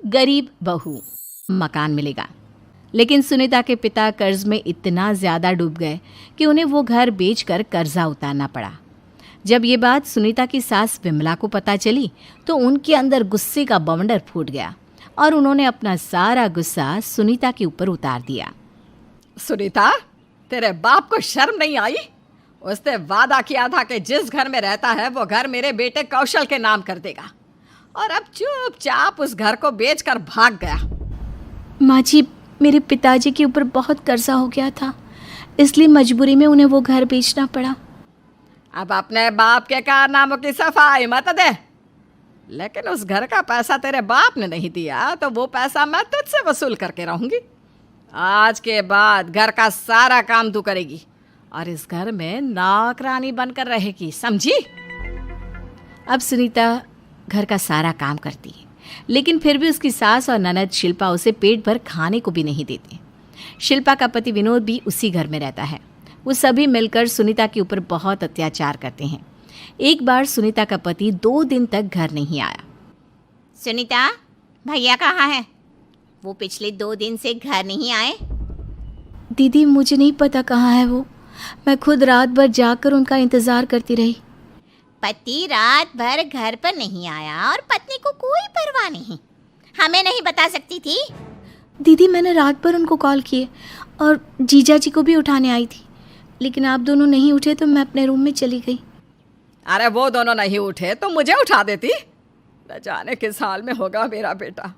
गरीब बहू, मकान मिलेगा। लेकिन सुनीता के पिता कर्ज में इतना ज़्यादा डूब गए कि उन्हें वो घर बेचकर कर्जा उतारना पड़ा। जब ये बात सुनीता की सास विमला को पता चली तो उनके अंदर गुस्से का बवंडर फूट गया और उन्होंने अपना सारा गुस्सा सुनीता के ऊपर उतार दिया। सुनीता, तेरे बाप को शर्म नहीं आई? उसने वादा किया था कि जिस घर में रहता है वो घर मेरे बेटे कौशल के नाम कर देगा, और अब चुपचाप उस घर को बेचकर भाग गया। माँ जी, मेरे पिताजी के ऊपर बहुत कर्जा हो गया था, इसलिए मजबूरी में उन्हें वो घर बेचना पड़ा। अब अपने बाप के कारनामों की सफाई मत दे। लेकिन उस घर का पैसा तेरे बाप ने नहीं दिया तो वो पैसा मैं तुझसे वसूल करके रहूंगी। आज के बाद घर का सारा काम तू करेगी और इस घर में नौकरानी बनकर रहेगी, समझी? अब सुनीता घर का सारा काम करती है, लेकिन फिर भी उसकी सास और ननद शिल्पा उसे पेट भर खाने को भी नहीं देती। शिल्पा का पति विनोद भी उसी घर में रहता है। वो सभी मिलकर सुनीता के ऊपर बहुत अत्याचार करते हैं। एक बार सुनीता का पति 2 दिन तक घर नहीं आया। सुनीता, भैया कहाँ है? वो पिछले 2 दिन से घर नहीं आए। दीदी, मुझे नहीं पता कहाँ है वो। मैं खुद रात भर जाकर उनका इंतज़ार करती रही। पति रात भर घर पर नहीं आया और पत्नी को कोई परवाह नहीं, हमें नहीं बता सकती थी? दीदी, मैंने रात भर उनको कॉल किए और जीजा जी को भी उठाने आई थी, लेकिन आप दोनों नहीं उठे तो मैं अपने रूम में चली गई। अरे वो दोनों नहीं उठे तो मुझे उठा देती। न जाने किस हाल में होगा मेरा बेटा।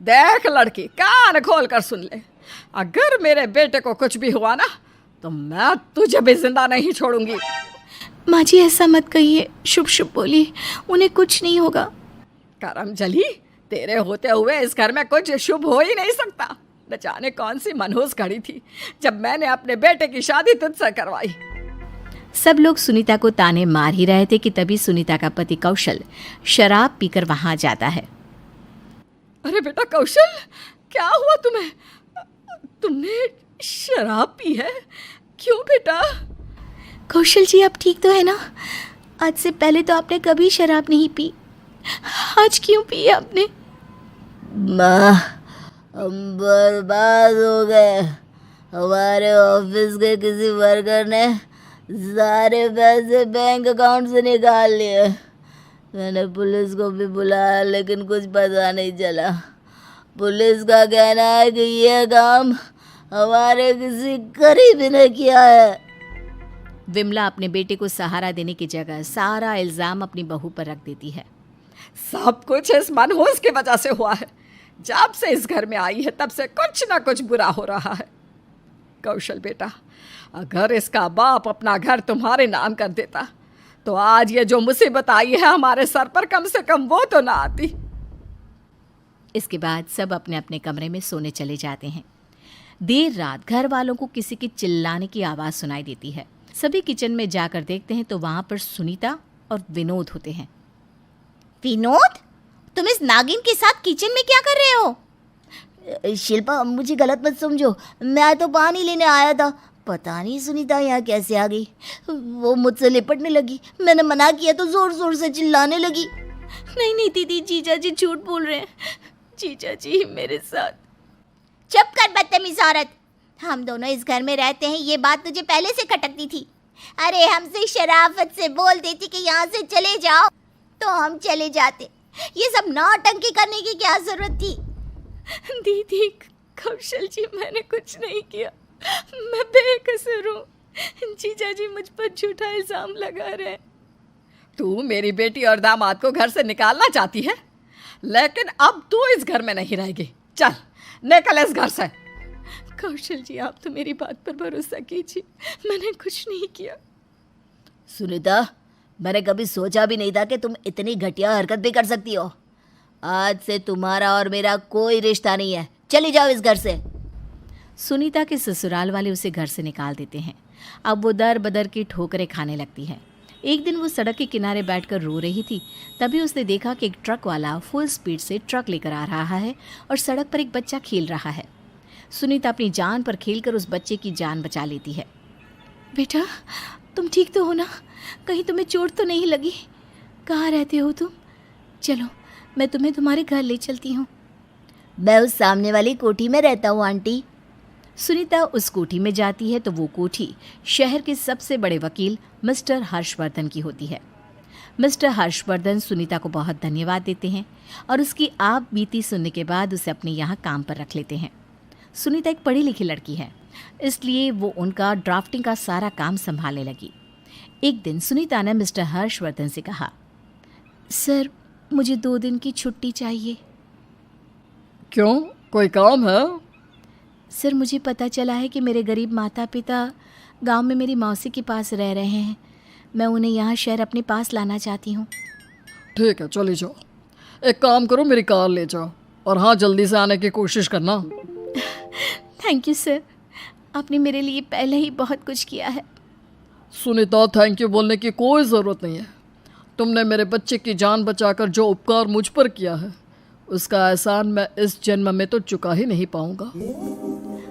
देख लड़की, कान खोल कर सुन ले, अगर मेरे बेटे को कुछ भी हुआ ना तो मैं तुझे भी जिंदा नहीं छोड़ूंगी। माँ जी, ऐसा मत कहिए, शुभ शुभ बोलिए, उन्हें कुछ नहीं होगा। करम जली, तेरे होते हुए इस घर में कुछ शुभ हो ही नहीं सकता। न जाने कौन सी मनहूस घड़ी थी जब मैंने अपने बेटे की शादी तुझसे करवाई। सब लोग सुनीता को ताने मार ही रहे थे कि तभी सुनीता का पति कौशल शराब पीकर वहां जाता है। अरे बेटा कौशल, क्या हुआ तुम्हें? तुमने शराब पी है? क्यों बेटा? कौशल जी, आप ठीक तो है ना? आज से पहले तो आपने कभी शराब नहीं पी, आज क्यों पी आपने? माँ, हम बर्बाद हो गए। हमारे ऑफिस के किसी वर्कर ने सारे पैसे बैंक अकाउंट से निकाल लिए। मैंने पुलिस को भी बुलाया लेकिन कुछ पता नहीं चला। पुलिस का कहना है कि यह काम हमारे किसी करीबी ने किया है। विमला अपने बेटे को सहारा देने की जगह सारा इल्जाम अपनी बहू पर रख देती है। सब कुछ इस मनहूस की वजह से हुआ है। जब से इस घर में आई है तब से कुछ ना कुछ बुरा हो रहा है। कौशल बेटा, अगर इसका बाप अपना घर तुम्हारे नाम कर देता तो आज ये जो मुसीबत आई है हमारे सर पर, कम से कम वो तो ना आती। इसके बाद सब अपने अपने कमरे में सोने चले जाते हैं। देर रात घर वालों को किसी की चिल्लाने की आवाज़ सुनाई देती है। सभी किचन में जाकर देखते हैं तो वहाँ पर सुनीता और विनोद होते हैं। विनोद, तुम इस नागिन के साथ किचन में क्या कर रहे हो? शिल्पा, मुझे गलत मत समझो, मैं तो पानी लेने आया था। पता नहीं सुनीता यहाँ कैसे आ गई। वो मुझसे लिपटने लगी, मैंने मना किया तो जोर जोर से चिल्लाने लगी। नहीं नहीं दीदी, जीजा जी झूठ बोल रहे हैं। जीजा जी मेरे साथ। चुप कर बदतमीज औरत, हम दोनों इस घर में रहते हैं, ये बात तुझे पहले से खटकती थी। अरे हमसे शराफत से बोल देती कि यहाँ से चले जाओ तो हम चले जाते। ये सब नौटंकी करने की क्या जरूरत थी? दीदी, कौशल जी, मैंने कुछ नहीं किया, मैं बेकसूर हूँ। जीजा जी मुझ पर झूठा इल्जाम लगा रहे हैं। तू मेरी बेटी और दामाद को घर से निकालना चाहती है, लेकिन अब तू इस घर में नहीं रहेगी। चल निकल इस घर से। कौशल जी, आप तो मेरी बात पर भरोसा कीजिए, मैंने कुछ नहीं किया। सुनीता, मैंने कभी सोचा भी नहीं था कि तुम इतनी घटिया हरकत भी कर सकती हो। आज से तुम्हारा और मेरा कोई रिश्ता नहीं है, चली जाओ इस घर से। सुनीता के ससुराल वाले उसे घर से निकाल देते हैं। अब वो दर बदर की ठोकरें खाने लगती है। एक दिन वो सड़क के किनारे बैठकर रो रही थी, तभी उसने देखा कि एक ट्रक वाला फुल स्पीड से ट्रक लेकर आ रहा है और सड़क पर एक बच्चा खेल रहा है। सुनीता अपनी जान पर खेलकर उस बच्चे की जान बचा लेती है। बेटा, तुम ठीक तो हो ना? कहीं तुम्हें चोट तो नहीं लगी? कहाँ रहते हो तुम? चलो मैं तुम्हें तुम्हारे घर ले चलती हूँ। मैं उस सामने वाली कोठी में रहता हूँ आंटी। सुनीता उस कोठी में जाती है तो वो कोठी शहर के सबसे बड़े वकील मिस्टर हर्षवर्धन की होती है। मिस्टर हर्षवर्धन सुनीता को बहुत धन्यवाद देते हैं और उसकी आप बीती सुनने के बाद उसे अपने यहाँ काम पर रख लेते हैं। सुनीता एक पढ़ी लिखी लड़की है, इसलिए वो उनका ड्राफ्टिंग का सारा काम संभालने लगी। एक दिन सुनीता ने मिस्टर हर्षवर्धन से कहा, सर मुझे 2 दिन की छुट्टी चाहिए। क्यों, कोई काम है? सर मुझे पता चला है कि मेरे गरीब माता पिता गांव में मेरी मौसी के पास रह रहे हैं। मैं उन्हें यहाँ शहर अपने पास लाना चाहती हूँ। ठीक है, चले जाओ। एक काम करो, मेरी कार ले जाओ और हाँ, जल्दी से आने की कोशिश करना। थैंक यू सर, आपने मेरे लिए पहले ही बहुत कुछ किया है। सुनीता, थैंक यू बोलने की कोई ज़रूरत नहीं है। तुमने मेरे बच्चे की जान बचाकर जो उपकार मुझ पर किया है, उसका एहसान मैं इस जन्म में तो चुका ही नहीं पाऊंगा।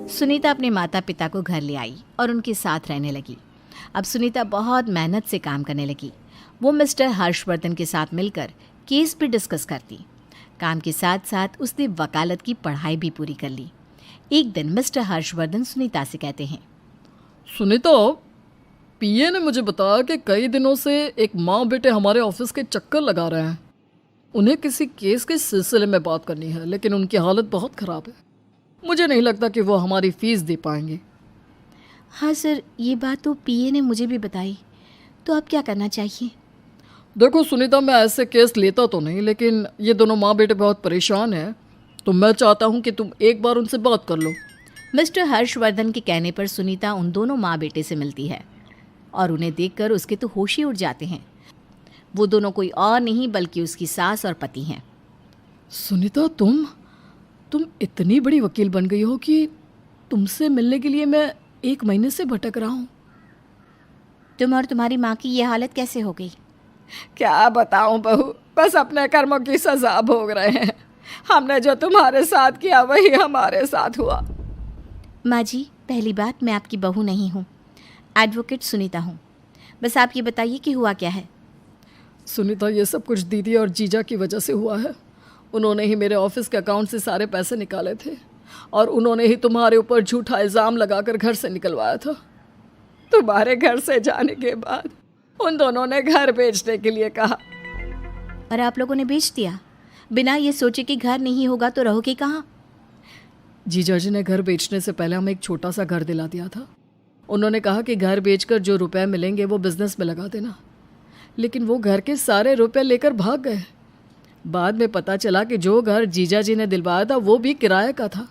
सुनीता अपने माता पिता को घर ले आई और उनके साथ रहने लगी। अब सुनीता बहुत मेहनत से काम करने लगी। वो मिस्टर हर्षवर्धन के साथ मिलकर केस भी डिस्कस करती। काम के साथ साथ उसने वकालत की पढ़ाई भी पूरी कर ली। एक दिन मिस्टर हर्षवर्धन सुनीता से कहते हैं, सुनीता, पीए ने मुझे बताया कि कई दिनों से एक माँ बेटे हमारे ऑफिस के चक्कर लगा रहे हैं। उन्हें किसी केस के सिलसिले में बात करनी है, लेकिन उनकी हालत बहुत ख़राब है। मुझे नहीं लगता कि वो हमारी फ़ीस दे पाएंगे। हाँ सर, ये बात तो पीए ने मुझे भी बताई, तो अब क्या करना चाहिए? देखो सुनीता, मैं ऐसे केस लेता तो नहीं, लेकिन ये दोनों माँ बेटे बहुत परेशान हैं, तो मैं चाहता हूँ कि तुम एक बार उनसे बात कर लो। मिस्टर हर्षवर्धन के कहने पर सुनीता उन दोनों माँ बेटे से मिलती है और उन्हें देखकर उसके तो होश ही उड़ जाते हैं। वो दोनों कोई और नहीं बल्कि उसकी सास और पति हैं। सुनीता, तुम इतनी बड़ी वकील बन गई हो कि तुमसे मिलने के लिए मैं 1 महीने से भटक रहा हूँ। तुम और तुम्हारी माँ की ये हालत कैसे हो गई? क्या बताऊं बहू, बस अपने कर्मों की सजा भोग रहे हैं। हमने जो तुम्हारे साथ किया वही हमारे साथ हुआ। माँ जी, पहली बात, मैं आपकी बहू नहीं हूँ, एडवोकेट सुनीता हूँ। बस आप ये बताइए कि हुआ क्या है? सुनीता, ये सब कुछ दीदी और जीजा की वजह से हुआ है। उन्होंने ही मेरे ऑफिस के अकाउंट से सारे पैसे निकाले थे और उन्होंने ही तुम्हारे ऊपर झूठा इल्ज़ाम लगाकर घर से निकलवाया था। तुम्हारे घर से जाने के बाद उन दोनों ने घर बेचने के लिए कहा। और आप लोगों ने बेच दिया, बिना ये सोचे कि घर नहीं होगा तो रहोगे कहाँ? जीजा जी ने घर बेचने से पहले हमें एक छोटा सा घर दिला दिया था। उन्होंने कहा कि घर बेचकर जो रुपए मिलेंगे वो बिजनेस में लगा देना, लेकिन वो घर के सारे रुपए लेकर भाग गए। बाद में पता चला कि जो घर जीजा जी ने दिलवाया था वो भी किराए का था।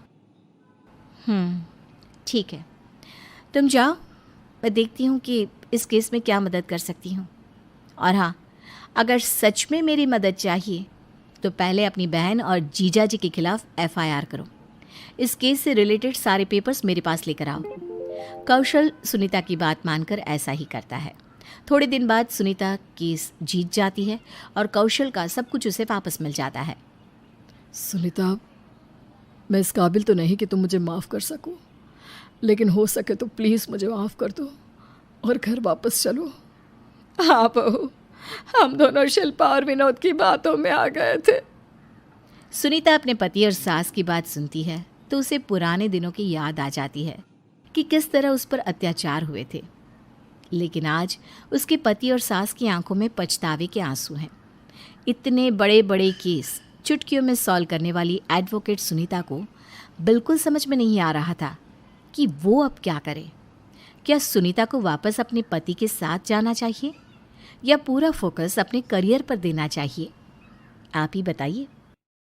ठीक है, तुम जाओ, मैं देखती हूँ कि इस केस में क्या मदद कर सकती हूँ। और हाँ, अगर सच में मेरी मदद चाहिए तो पहले अपनी बहन और जीजा जी के खिलाफ FIR करो। इस केस से रिलेटेड सारे पेपर्स मेरे पास लेकर आओ। कौशल सुनीता की बात मानकर ऐसा ही करता है। थोड़े दिन बाद सुनीता केस जीत जाती है और कौशल का सब कुछ उसे वापस मिल जाता है। सुनीता, मैं इस काबिल तो नहीं कि तुम मुझे माफ़ कर सको, लेकिन हो सके तो प्लीज़ मुझे माफ़ कर दो और घर वापस चलो। हाँ बहू, हम दोनों शिल्पा और विनोद की बातों में आ गए थे। सुनीता अपने पति और सास की बात सुनती है तो उसे पुराने दिनों की याद आ जाती है कि किस तरह उस पर अत्याचार हुए थे। लेकिन आज उसके पति और सास की आंखों में पछतावे के आंसू हैं। इतने बड़े बड़े केस चुटकियों में सॉल्व करने वाली एडवोकेट सुनीता को बिल्कुल समझ में नहीं आ रहा था कि वो अब क्या करे। क्या सुनीता को वापस अपने पति के साथ जाना चाहिए या पूरा फोकस अपने करियर पर देना चाहिए? आप ही बताइए।